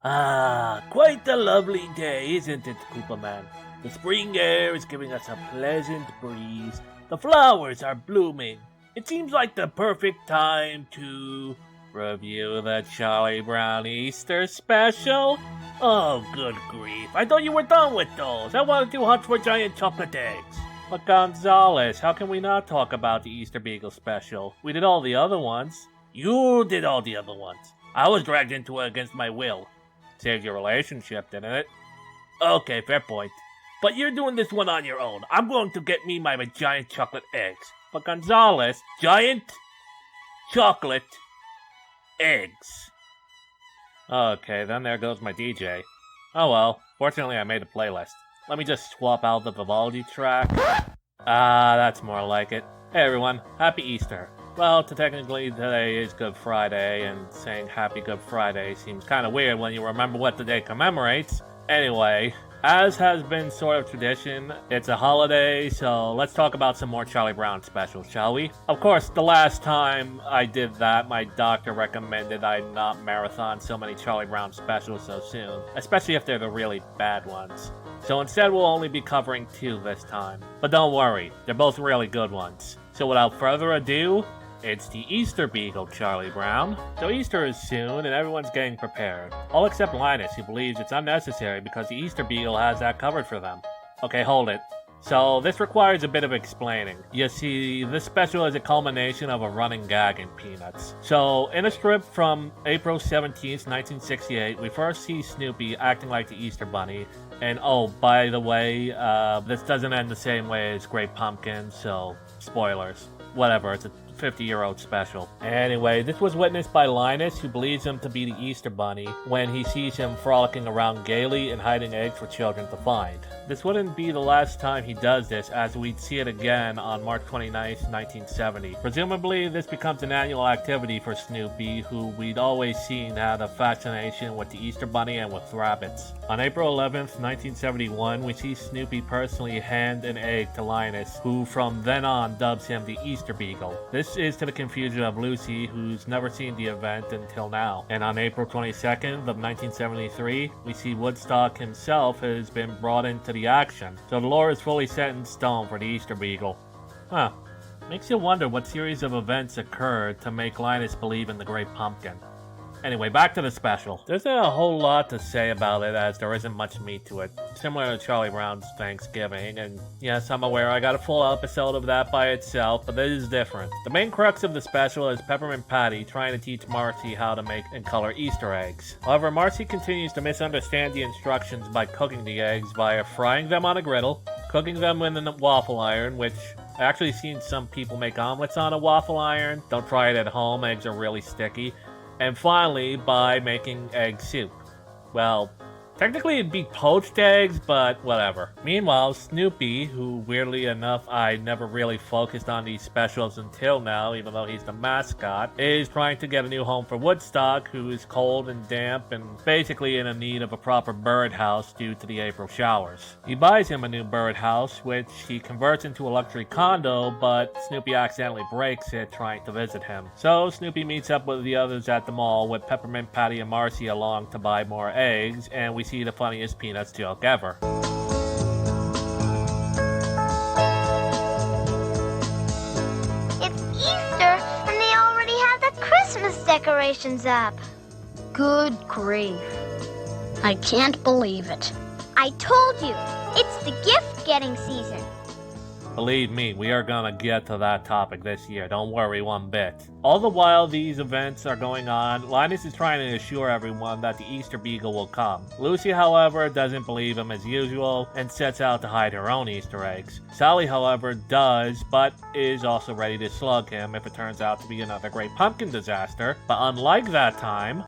Ah, quite a lovely day, isn't it, Koopaman? The spring air is giving us a pleasant breeze. The flowers are blooming. It seems like the perfect time to review the Charlie Brown Easter special. Oh, good grief. I thought you were done with those. I wanted to hunt for giant chocolate eggs. But Gonzalez, how can we not talk about the Easter Beagle special? We did all the other ones. You did all the other ones. I was dragged into it against my will. Saved your relationship, didn't it? Okay, fair point. But you're doing this one on your own. I'm going to get me my giant chocolate eggs. But Gonzalez, giant chocolate eggs. Okay, then there goes my DJ. Oh well, fortunately I made a playlist. Let me just swap out the Vivaldi track. Ah, that's more like it. Hey everyone, happy Easter. Well, technically today is Good Friday, and saying Happy Good Friday seems kind of weird when you remember what the day commemorates. Anyway, as has been sort of tradition, it's a holiday, so let's talk about some more Charlie Brown specials, shall we? Of course, the last time I did that, my doctor recommended I not marathon so many Charlie Brown specials so soon, especially if they're the really bad ones. So instead we'll only be covering 2 this time. But don't worry, they're both really good ones. So without further ado, it's the Easter Beagle, Charlie Brown. So Easter is soon, and everyone's getting prepared. All except Linus, who believes it's unnecessary because the Easter Beagle has that covered for them. Okay, hold it. So this requires a bit of explaining. You see, this special is a culmination of a running gag in Peanuts. So, in a strip from April 17th, 1968, we first see Snoopy acting like the Easter Bunny. And oh, by the way, this doesn't end the same way as Great Pumpkin, so spoilers. Whatever, it's a 50-year-old special. Anyway, this was witnessed by Linus, who believes him to be the Easter Bunny, when he sees him frolicking around gaily and hiding eggs for children to find. This wouldn't be the last time he does this, as we'd see it again on March 29th, 1970. Presumably, this becomes an annual activity for Snoopy, who we'd always seen had a fascination with the Easter Bunny and with rabbits. On April 11th, 1971, we see Snoopy personally hand an egg to Linus, who from then on dubs him the Easter Beagle. This is to the confusion of Lucy, who's never seen the event until now. And on April 22nd of 1973, we see Woodstock himself has been brought into the action. So the lore is fully set in stone for the Easter Beagle. Huh. Makes you wonder what series of events occurred to make Linus believe in the Great Pumpkin. Anyway, back to the special. There isn't a whole lot to say about it, as there isn't much meat to it. Similar to Charlie Brown's Thanksgiving, and yes, I'm aware I got a full episode of that by itself, but this is different. The main crux of the special is Peppermint Patty trying to teach Marcy how to make and color Easter eggs. However, Marcy continues to misunderstand the instructions by cooking the eggs via frying them on a griddle, cooking them in a waffle iron, which I actually seen some people make omelets on a waffle iron. Don't try it at home, eggs are really sticky. And finally, by making egg soup. Well, technically it'd be poached eggs, but whatever. Meanwhile, Snoopy, who weirdly enough I never really focused on these specials until now, even though he's the mascot, is trying to get a new home for Woodstock, who is cold and damp and basically in need of a proper birdhouse due to the April showers. He buys him a new birdhouse, which he converts into a luxury condo, but Snoopy accidentally breaks it trying to visit him. So Snoopy meets up with the others at the mall, with Peppermint Patty and Marcy along to buy more eggs, and we see the funniest Peanuts joke ever. It's Easter, and they already have the Christmas decorations up. Good grief. I can't believe it. I told you, it's the gift-getting season. Believe me, we are gonna get to that topic this year, don't worry one bit. All the while these events are going on, Linus is trying to assure everyone that the Easter Beagle will come. Lucy, however, doesn't believe him as usual and sets out to hide her own Easter eggs. Sally, however, does, but is also ready to slug him if it turns out to be another Great Pumpkin disaster. But unlike that time,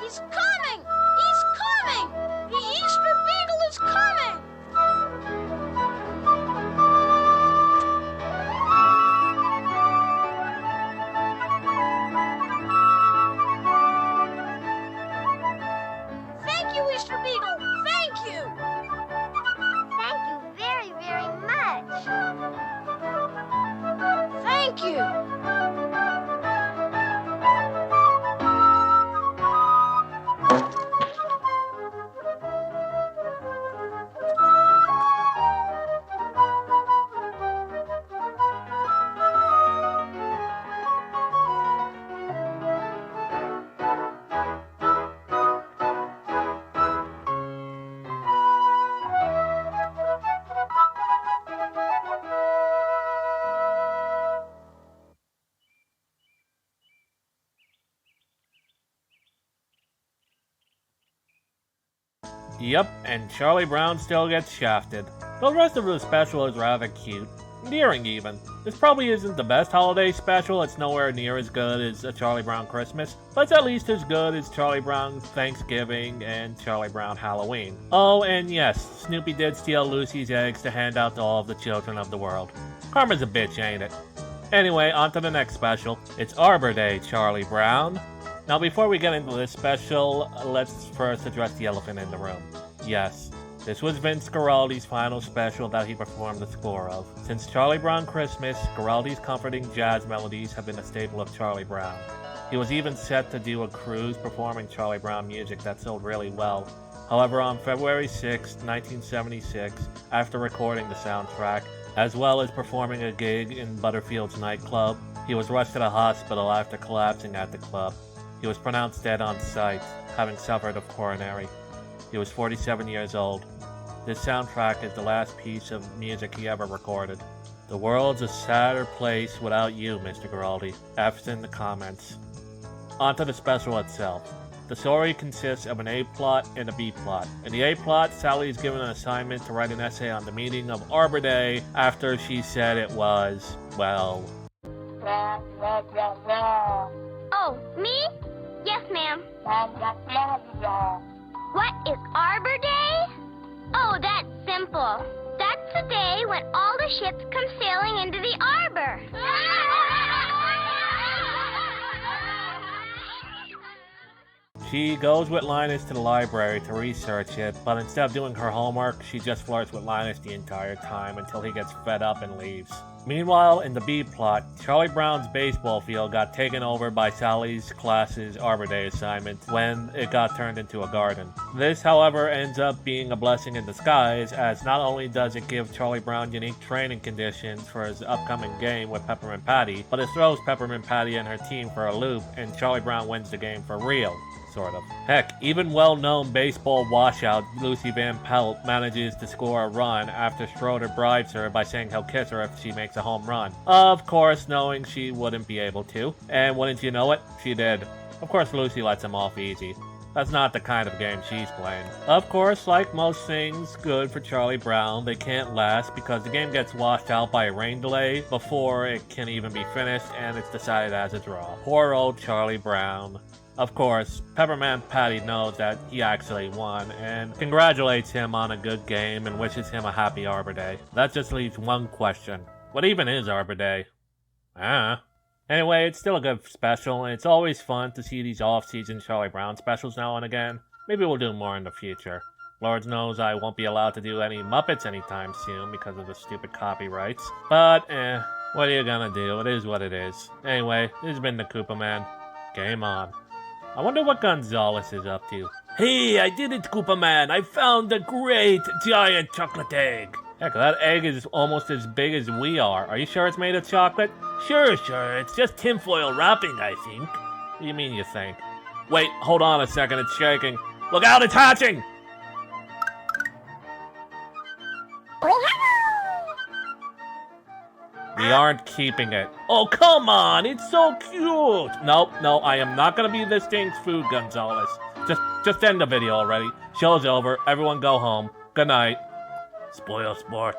He's coming! He's coming! The Easter Beagle is coming! Thank you. Yep, and Charlie Brown still gets shafted. The rest of the special is rather cute. Endearing, even. This probably isn't the best holiday special, it's nowhere near as good as a Charlie Brown Christmas, but it's at least as good as Charlie Brown Thanksgiving and Charlie Brown Halloween. Oh, and yes, Snoopy did steal Lucy's eggs to hand out to all of the children of the world. Karma's a bitch, ain't it? Anyway, on to the next special. It's Arbor Day, Charlie Brown. Now, before we get into this special, let's first address the elephant in the room. Yes, this was Vince Guaraldi's final special that he performed the score of. Since Charlie Brown Christmas, Guaraldi's comforting jazz melodies have been a staple of Charlie Brown. He was even set to do a cruise performing Charlie Brown music that sold really well. However, on February 6, 1976, after recording the soundtrack, as well as performing a gig in Butterfield's nightclub, he was rushed to the hospital after collapsing at the club. He was pronounced dead on sight, having suffered of coronary. He was 47 years old. This soundtrack is the last piece of music he ever recorded. The world's a sadder place without you, Mr. Guaraldi. F's in the comments. On to the special itself. The story consists of an A plot and a B plot. In the A plot, Sally is given an assignment to write an essay on the meaning of Arbor Day after she said it was, well... Oh, me? Yes, ma'am. What is Arbor Day? Oh, that's simple. That's the day when all the ships come sailing into the arbor. She goes with Linus to the library to research it, but instead of doing her homework, she just flirts with Linus the entire time until he gets fed up and leaves. Meanwhile, in the B plot, Charlie Brown's baseball field got taken over by Sally's class's Arbor Day assignment when it got turned into a garden. This, however, ends up being a blessing in disguise, as not only does it give Charlie Brown unique training conditions for his upcoming game with Peppermint Patty, but it throws Peppermint Patty and her team for a loop, and Charlie Brown wins the game for real. Sort of. Heck, even well-known baseball washout Lucy Van Pelt manages to score a run after Schroeder bribes her by saying he'll kiss her if she makes a home run. Of course, knowing she wouldn't be able to. And wouldn't you know it, she did. Of course, Lucy lets him off easy. That's not the kind of game she's playing. Of course, like most things good for Charlie Brown, they can't last because the game gets washed out by a rain delay before it can even be finished, and it's decided as a draw. Poor old Charlie Brown. Of course, Peppermint Patty knows that he actually won, and congratulates him on a good game and wishes him a happy Arbor Day. That just leaves one question. What even is Arbor Day? Anyway, it's still a good special, and it's always fun to see these off-season Charlie Brown specials now and again. Maybe we'll do more in the future. Lord knows I won't be allowed to do any Muppets anytime soon because of the stupid copyrights. But, what are you gonna do? It is what it is. Anyway, this has been the Koopa Man. Game on. I wonder what Gonzalez is up to. Hey, I did it, Koopa Man. I found a great giant chocolate egg. Heck, that egg is almost as big as we are. Are you sure it's made of chocolate? Sure. It's just tinfoil wrapping, I think. What do you mean you think? Wait, hold on a second. It's shaking. Look out, it's hatching! We aren't keeping it. Oh, come on! It's so cute! No, I am not gonna be this thing's food, Gonzalez. Just end the video already. Show's over. Everyone go home. Good night. Spoil sport.